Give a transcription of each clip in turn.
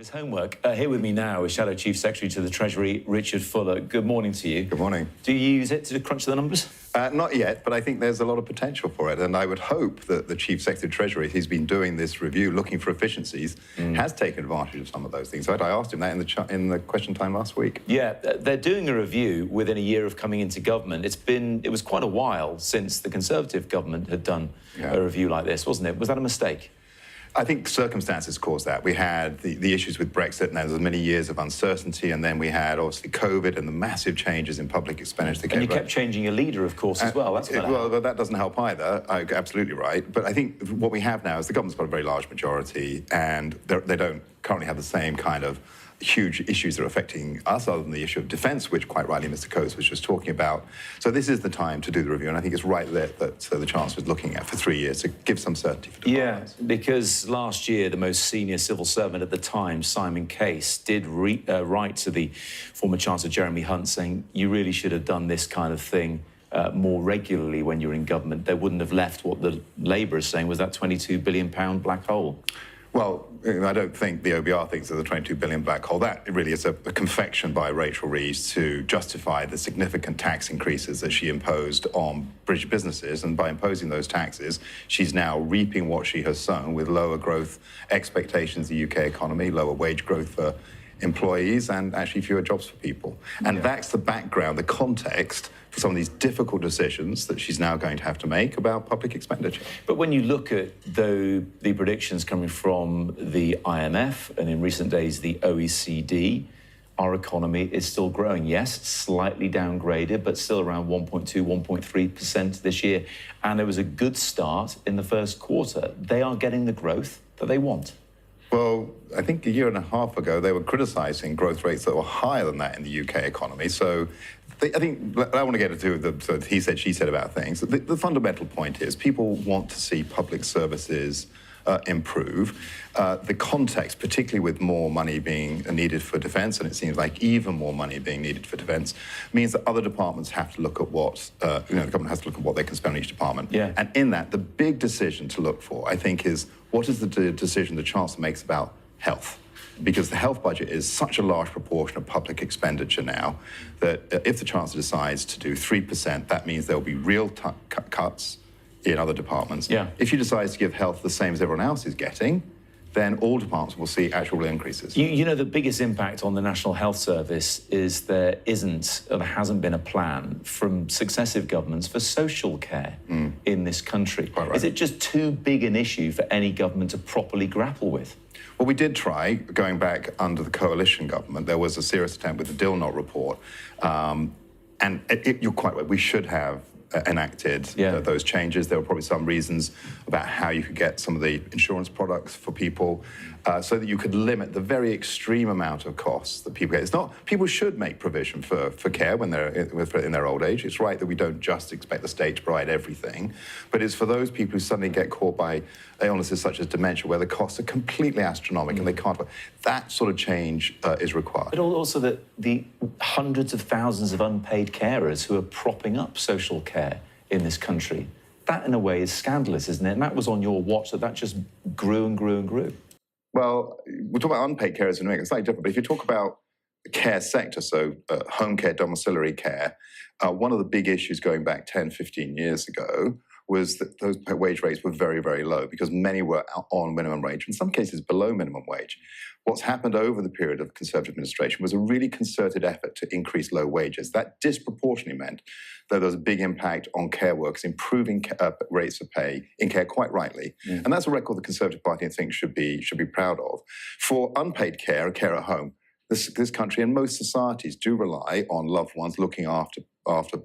his homework. Here with me now is Shadow Chief Secretary to the Treasury, Richard Fuller. Good morning to you. Good morning. Do you use it to crunch the numbers? Not yet, but I think there's a lot of potential for it. And I would hope that the Chief Secretary of Treasury, who's been doing this review, looking for efficiencies, has taken advantage of some of those things. So I asked him that in the question time last week. Yeah, they're doing a review within a year of coming into government. It was quite a while since the Conservative government had done a review like this, wasn't it? Was that a mistake? I think circumstances caused that. We had the issues with Brexit, and there was many years of uncertainty, and then we had, obviously, COVID and the massive changes in public expenditure. And you kept changing your leader, of course, as well. Well, that doesn't help either. Absolutely right. But I think what we have now is the government's got a very large majority, and they don't currently have the same kind of huge issues that are affecting us, other than the issue of defence, which quite rightly Mr. Coates was just talking about. So this is the time to do the review, and I think it's right that the Chancellor is looking at for 3 years to give some certainty for departments. Yeah, because last year the most senior civil servant at the time, Simon Case, did write to the former Chancellor Jeremy Hunt saying, you really should have done this kind of thing more regularly when you're in government. They wouldn't have left what the Labour is saying was that £22 billion black hole. Well, I don't think the OBR thinks there's a £22 billion black hole. That really is a confection by Rachel Reeves to justify the significant tax increases that she imposed on British businesses. And by imposing those taxes, she's now reaping what she has sown with lower growth expectations in the UK economy, lower wage growth for employees, and actually fewer jobs for people. And that's the background, the context for some of these difficult decisions that she's now going to have to make about public expenditure. But when you look at the predictions coming from the IMF and in recent days the OECD, our economy is still growing. Yes, slightly downgraded, but still around 1.2, 1.3% this year. And it was a good start in the first quarter. They are getting the growth that they want. Well, I think a year and a half ago, they were criticising growth rates that were higher than that in the UK economy. So I think, I don't want to get into the he said, she said about things. The fundamental point is people want to see public services improve. The context, particularly with more money being needed for defence, and it seems like even more money being needed for defence, means that other departments have to look at what, the government has to look at what they can spend on each department. Yeah. And in that, the big decision to look for, I think, is what is the decision the Chancellor makes about health? Because the health budget is such a large proportion of public expenditure now that if the Chancellor decides to do 3%, that means there will be real cuts in other departments. Yeah. If she decides to give health the same as everyone else is getting, then all departments will see actual increases. You know, the biggest impact on the National Health Service is there hasn't been a plan from successive governments for social care in this country. Quite right. Is it just too big an issue for any government to properly grapple with? Well, we did try, going back under the coalition government. There was a serious attempt with the Dilnot report. And you're quite right, we should have enacted those changes. There were probably some reasons about how you could get some of the insurance products for people so that you could limit the very extreme amount of costs that people get. It's not, people should make provision for care when they're in their old age. It's right that we don't just expect the state to provide everything, but it's for those people who suddenly get caught by illnesses such as dementia, where the costs are completely astronomical and they can't. That sort of change is required. But also the hundreds of thousands of unpaid carers who are propping up social care in this country. That, in a way, is scandalous, isn't it? And that was on your watch, that just grew and grew and grew. Well, we're talking about unpaid carers in a minute. It's slightly different. But if you talk about the care sector, so home care, domiciliary care, one of the big issues going back 10, 15 years ago was that those wage rates were very, very low because many were on minimum wage, in some cases below minimum wage. What's happened over the period of Conservative administration was a really concerted effort to increase low wages. That disproportionately meant that there was a big impact on care workers, improving rates of pay in care, quite rightly. And that's a record the Conservative Party, I think, should be proud of. For unpaid care, or care at home, this country and most societies do rely on loved ones looking after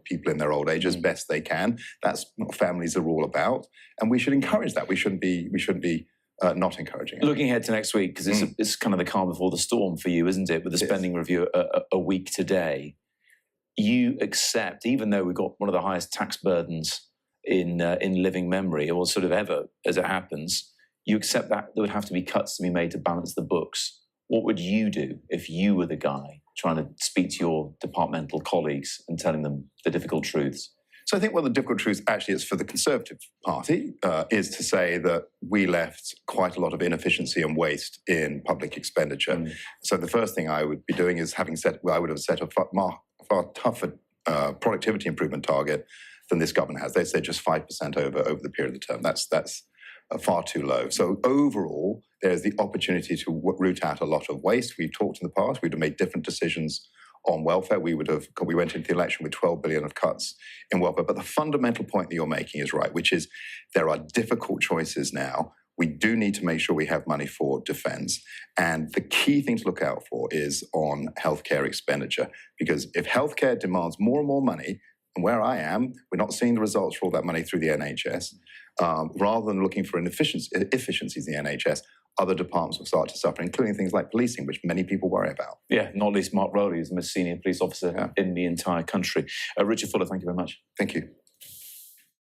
people in their old age as best they can. That's what families are all about, and we should encourage that. We shouldn't be not encouraging it. Looking ahead to next week, because it's kind of the calm before the storm for you, isn't it? With the spending review a week today, you accept, even though we've got one of the highest tax burdens in living memory, or sort of ever as it happens, you accept that there would have to be cuts to be made to balance the books. What would you do if you were the guy trying to speak to your departmental colleagues and telling them the difficult truths? So I think one of the difficult truths actually is for the Conservative Party is to say that we left quite a lot of inefficiency and waste in public expenditure. So the first thing I would be doing is I would have set a far tougher productivity improvement target than this government has. They said just 5% over the period of the term. That's far too low. So overall, there's the opportunity to root out a lot of waste. We've talked in the past. We'd have made different decisions on welfare. We went into the election with 12 billion of cuts in welfare. But the fundamental point that you're making is right, which is there are difficult choices now. We do need to make sure we have money for defence. And the key thing to look out for is on healthcare expenditure. Because if healthcare demands more and more money, and where I am, we're not seeing the results for all that money through the NHS. Rather than looking for efficiencies in the NHS, other departments will start to suffer, including things like policing, which many people worry about. Yeah, not least Mark Rowley is the most senior police officer in the entire country. Richard Fuller, thank you very much. Thank you.